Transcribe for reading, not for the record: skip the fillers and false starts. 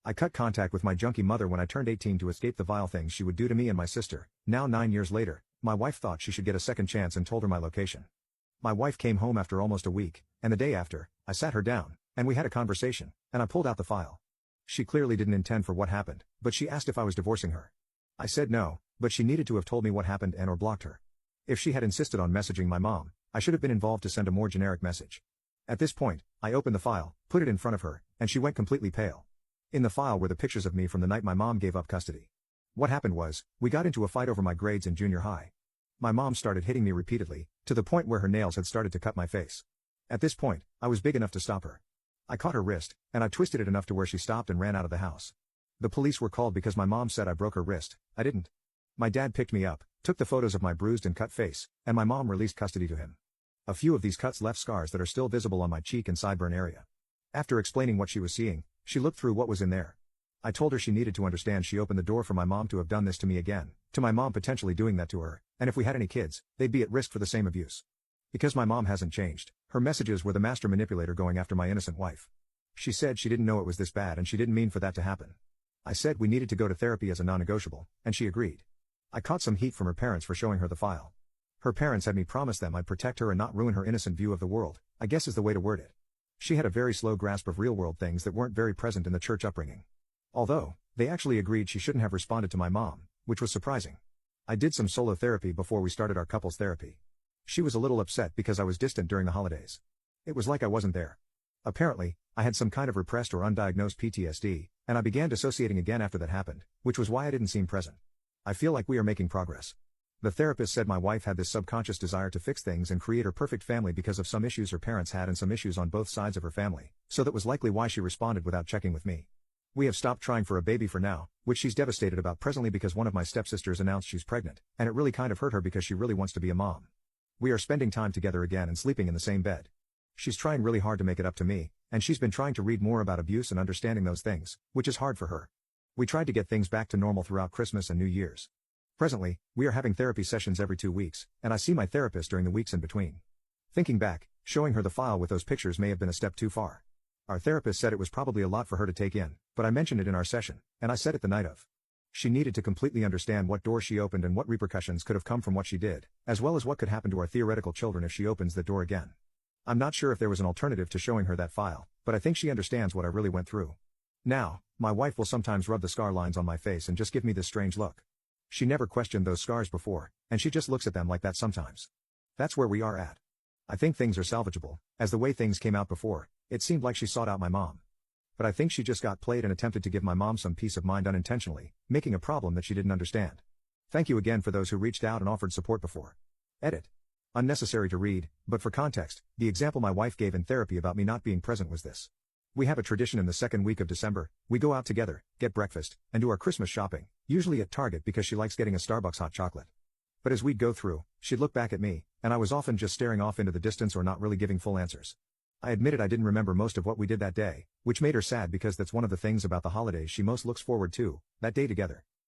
I cut contact with my junkie mother when I turned 18 to escape the vile things she would do to me and my sister. Now 9 years later, my wife thought she should get a second chance and told her my location. My wife came home after almost a week, and the day after, I sat her down, and we had a conversation, and I pulled out the file. She clearly didn't intend for what happened, but she asked if I was divorcing her. I said no, but she needed to have told me what happened and or blocked her. If she had insisted on messaging my mom, I should have been involved to send a more generic message. At this point, I opened the file, put it in front of her, and she went completely pale. In the file were the pictures of me from the night my mom gave up custody. What happened was, we got into a fight over my grades in junior high. My mom started hitting me repeatedly, to the point where her nails had started to cut my face. At this point, I was big enough to stop her. I caught her wrist, and I twisted it enough to where she stopped and ran out of the house. The police were called because my mom said I broke her wrist. I didn't. My dad picked me up, took the photos of my bruised and cut face, and my mom released custody to him. A few of these cuts left scars that are still visible on my cheek and sideburn area. After explaining what she was seeing, she looked through what was in there. I told her she needed to understand she opened the door for my mom to have done this to me again, to my mom potentially doing that to her, and if we had any kids, they'd be at risk for the same abuse. Because my mom hasn't changed, her messages were the master manipulator going after my innocent wife. She said she didn't know it was this bad and she didn't mean for that to happen. I said we needed to go to therapy as a non-negotiable, and she agreed. I caught some heat from her parents for showing her the file. Her parents had me promise them I'd protect her and not ruin her innocent view of the world, I guess is the way to word it. She had a very slow grasp of real-world things that weren't very present in the church upbringing. Although, they actually agreed she shouldn't have responded to my mom, which was surprising. I did some solo therapy before we started our couples therapy. She was a little upset because I was distant during the holidays. It was like I wasn't there. Apparently, I had some kind of repressed or undiagnosed PTSD, and I began dissociating again after that happened, which was why I didn't seem present. I feel like we are making progress. The therapist said my wife had this subconscious desire to fix things and create her perfect family because of some issues her parents had and some issues on both sides of her family, so that was likely why she responded without checking with me. We have stopped trying for a baby for now, which she's devastated about presently because one of my stepsisters announced she's pregnant, and it really kind of hurt her because she really wants to be a mom. We are spending time together again and sleeping in the same bed. She's trying really hard to make it up to me, and she's been trying to read more about abuse and understanding those things, which is hard for her. We tried to get things back to normal throughout Christmas and New Year's. Presently, we are having therapy sessions every 2 weeks, and I see my therapist during the weeks in between. Thinking back, showing her the file with those pictures may have been a step too far. Our therapist said it was probably a lot for her to take in, but I mentioned it in our session, and I said it the night of. She needed to completely understand what door she opened and what repercussions could have come from what she did, as well as what could happen to our theoretical children if she opens the door again. I'm not sure if there was an alternative to showing her that file, but I think she understands what I really went through. Now, my wife will sometimes rub the scar lines on my face and just give me this strange look. She never questioned those scars before, and she just looks at them like that sometimes. That's where we are at. I think things are salvageable, as the way things came out before, it seemed like she sought out my mom. But I think she just got played and attempted to give my mom some peace of mind unintentionally, making a problem that she didn't understand. Thank you again for those who reached out and offered support before. Edit. Unnecessary to read, but for context, the example my wife gave in therapy about me not being present was this. We have a tradition in the second week of December, we go out together, get breakfast, and do our Christmas shopping, usually at Target because she likes getting a Starbucks hot chocolate. But as we'd go through, she'd look back at me, and I was often just staring off into the distance or not really giving full answers. I admitted I didn't remember most of what we did that day, which made her sad because that's one of the things about the holidays she most looks forward to, that day together.